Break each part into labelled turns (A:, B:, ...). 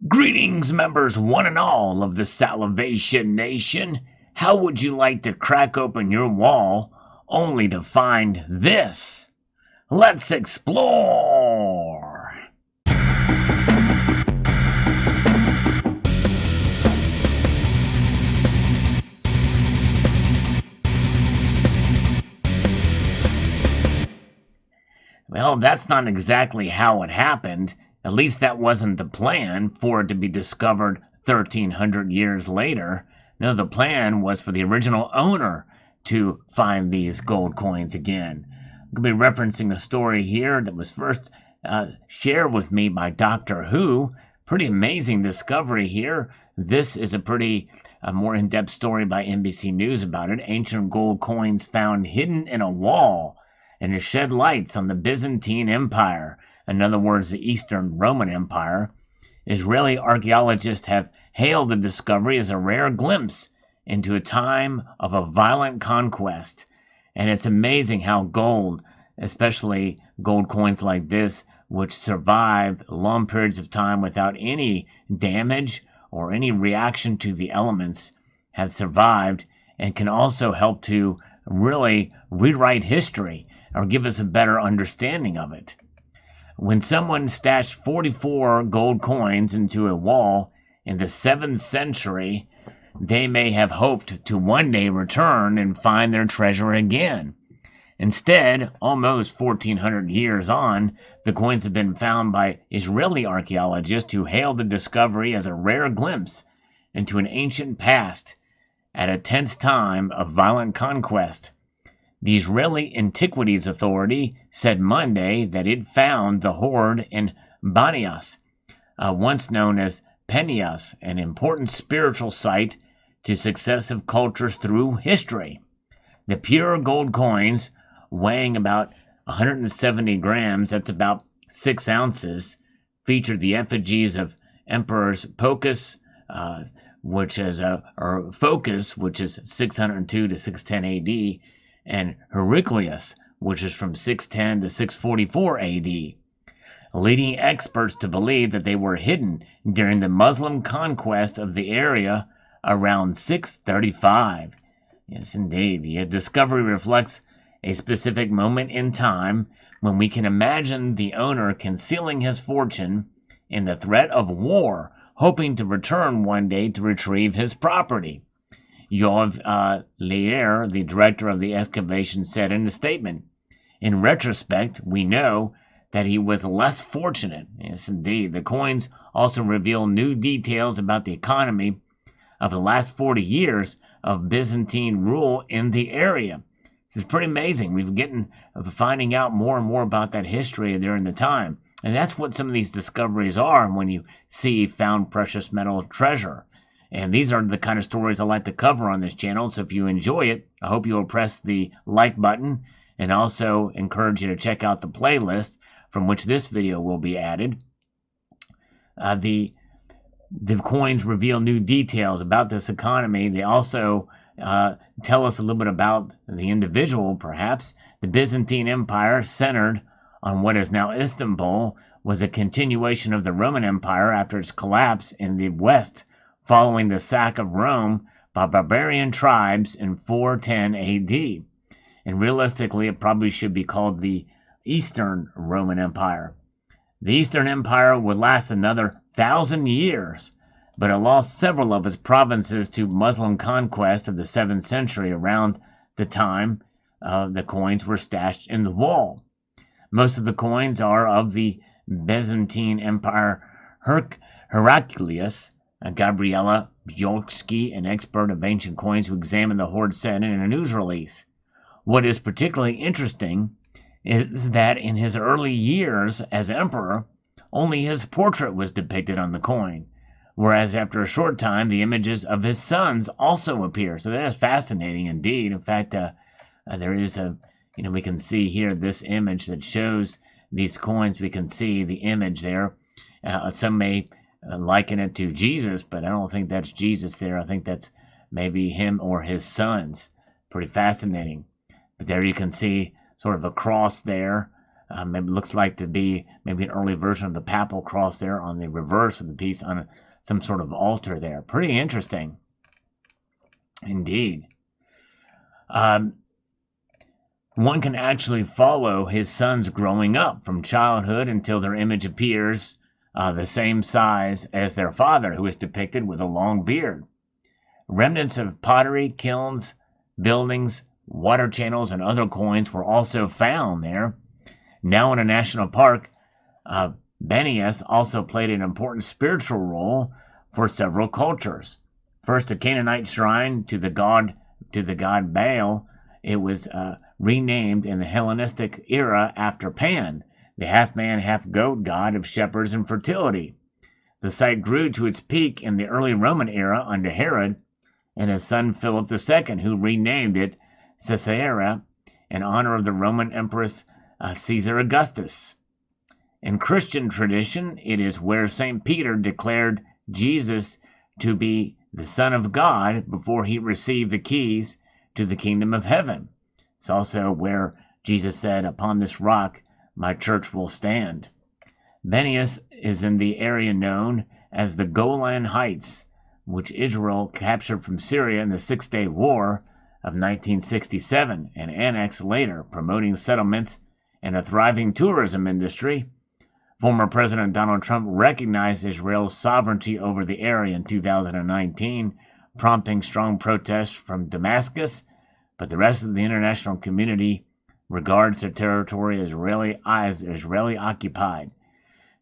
A: Greetings, members one and all of the Salivation Nation. How would you like to crack open your wall only to find this? Let's explore! Well, that's not exactly how it happened. At least that wasn't the plan for it to be discovered 1,300 years later. No, the plan was for the original owner to find these gold coins again. I'm going to be referencing a story here that was first shared with me by Doctor Who. Pretty amazing discovery here. This is a pretty more in-depth story by NBC News about it. Ancient gold coins found hidden in a wall, and it shed lights on the Byzantine Empire. In other words, the Eastern Roman Empire. Israeli archaeologists have hailed the discovery as a rare glimpse into a time of a violent conquest. And it's amazing how gold, especially gold coins like this, which survive long periods of time without any damage or any reaction to the elements, have survived and can also help to really rewrite history or give us a better understanding of it. When someone stashed 44 gold coins into a wall in the 7th century, they may have hoped to one day return and find their treasure again. Instead, almost 1,400 years on, the coins have been found by Israeli archaeologists who hailed the discovery as a rare glimpse into an ancient past at a tense time of violent conquest. The Israeli Antiquities Authority said Monday that it found the hoard in Banias, once known as Penias, an important spiritual site to successive cultures through history. The pure gold coins, weighing about 170 grams, that's about 6 ounces, featured the effigies of Emperors Phocas, which is 602 to 610 AD, and Heraclius, which is from 610 to 644 AD, leading experts to believe that they were hidden during the Muslim conquest of the area around 635. Yes, indeed. The discovery reflects a specific moment in time when we can imagine the owner concealing his fortune in the threat of war, hoping to return one day to retrieve his property. Yoav Leir, the director of the excavation, said in a statement, "In retrospect, we know that he was less fortunate." Yes, indeed. The coins also reveal new details about the economy of the last 40 years of Byzantine rule in the area. This is pretty amazing. We've been finding out more and more about that history during the time. And that's what some of these discoveries are when you see found precious metal treasure. And these are the kind of stories I like to cover on this channel. So if you enjoy it, I hope you will press the like button, and also encourage you to check out the playlist from which this video will be added. The coins reveal new details about this economy. They also tell us a little bit about the individual, perhaps. The Byzantine Empire, centered on what is now Istanbul, was a continuation of the Roman Empire after its collapse in the west, following the sack of Rome by barbarian tribes in 410 AD. And realistically, it probably should be called the Eastern Roman Empire. The Eastern Empire would last another 1,000 years, but it lost several of its provinces to Muslim conquest of the 7th century around the time the coins were stashed in the wall. Most of the coins are of the Byzantine Empire. Heraclius, Gabriela Bjorksky, an expert of ancient coins who examined the hoard, said in a news release. What is particularly interesting is that in his early years as emperor, only his portrait was depicted on the coin, whereas after a short time, the images of his sons also appear. So that is fascinating indeed. In fact, there is we can see here this image that shows these coins. We can see the image there. Some may liken it to Jesus, but I don't think that's Jesus there. I think that's maybe him or his sons. Pretty fascinating. But there you can see sort of a cross there Maybe looks like to be maybe an early version of the papal cross there on the reverse of the piece on some sort of altar there. Pretty interesting, indeed. One can actually follow his sons growing up from childhood until their image appears the same size as their father, who is depicted with a long beard. Remnants of pottery, kilns, buildings, water channels, and other coins were also found there. Now in a national park, Benias also played an important spiritual role for several cultures. First, a Canaanite shrine to the god Baal. It was renamed in the Hellenistic era after Pan, the half-man, half-goat god of shepherds and fertility. The site grew to its peak in the early Roman era under Herod and his son Philip II, who renamed it Caesarea in honor of the Roman Empress Caesar Augustus. In Christian tradition, it is where St. Peter declared Jesus to be the Son of God before he received the keys to the kingdom of heaven. It's also where Jesus said, "Upon this rock my church will stand." Benias is in the area known as the Golan Heights, which Israel captured from Syria in the Six-Day War of 1967 and annexed later, promoting settlements and a thriving tourism industry. Former President Donald Trump recognized Israel's sovereignty over the area in 2019, prompting strong protests from Damascus, but the rest of the international community regards their territory as Israeli occupied.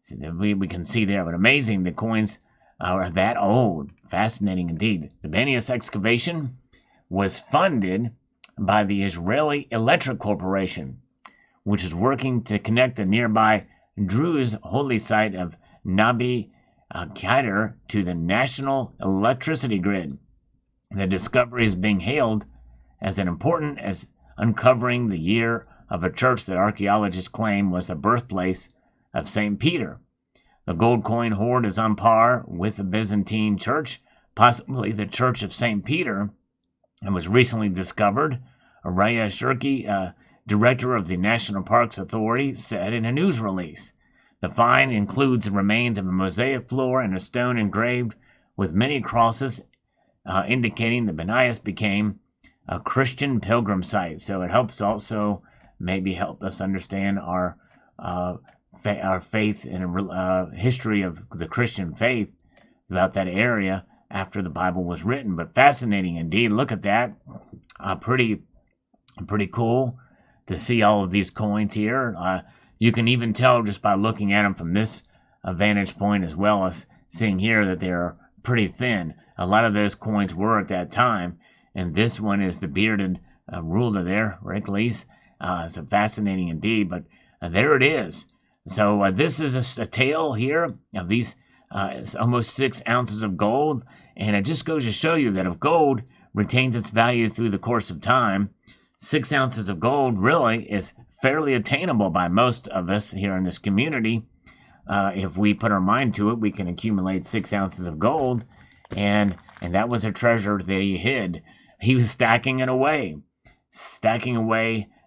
A: So we can see there, but amazing, the coins are that old. Fascinating indeed. The Benias excavation was funded by the Israeli Electric Corporation, which is working to connect the nearby Druze holy site of Nabi Qadir to the national electricity grid. The discovery is being hailed as important as uncovering the year of a church that archaeologists claim was the birthplace of St. Peter. The gold coin hoard is on par with the Byzantine church, possibly the Church of St. Peter, and was recently discovered. Araya Shirky, director of the National Parks Authority, said in a news release. The find includes the remains of a mosaic floor and a stone engraved with many crosses, indicating that Benias became a Christian pilgrim site. So it helps also maybe help us understand our faith and history of the Christian faith throughout that area after the Bible was written. But fascinating indeed. Look at that. Pretty cool to see all of these coins here. You can even tell just by looking at them from this vantage point, as well as seeing here that they're pretty thin. A lot of those coins were at that time, and this one is the bearded ruler there, Hercules. It's fascinating indeed, but there it is. So this is a tale here of these almost 6 ounces of gold, and it just goes to show you that if gold retains its value through the course of time, 6 ounces of gold really is fairly attainable by most of us here in this community. If we put our mind to it, we can accumulate 6 ounces of gold, and that was a treasure that he hid. He was stacking away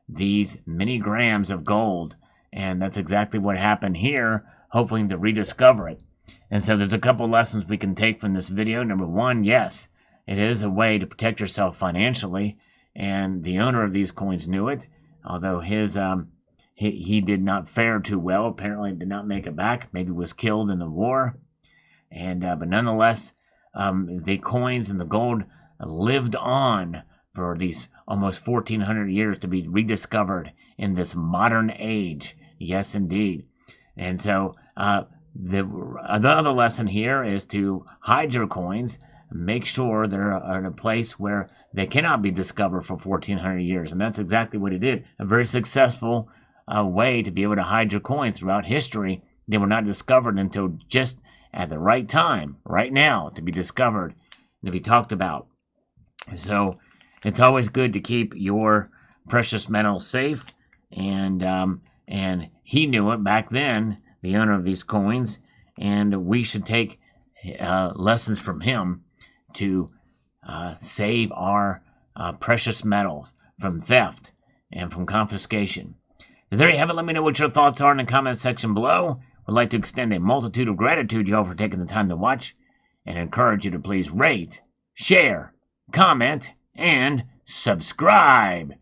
A: these many grams of gold, and that's exactly what happened here, hoping to rediscover it. And so there's a couple lessons we can take from this video. Number one, yes, it is a way to protect yourself financially, and the owner of these coins knew it, although he did not fare too well. Apparently did not make it back, maybe was killed in the war, and but nonetheless, the coins and the gold lived on for these almost 1,400 years to be rediscovered in this modern age. Yes, indeed. And so the other lesson here is to hide your coins. Make sure they're in a place where they cannot be discovered for 1,400 years. And that's exactly what he did. A very successful way to be able to hide your coins throughout history. They were not discovered until just at the right time, right now, to be discovered and to be talked about. So it's always good to keep your precious metals safe. And he knew it back then, the owner of these coins. And we should take lessons from him to save our precious metals from theft and from confiscation. There you have it. Let me know what your thoughts are in the comment section below. Would like to extend a multitude of gratitude to y'all for taking the time to watch, and encourage you to please rate, share, comment, and subscribe.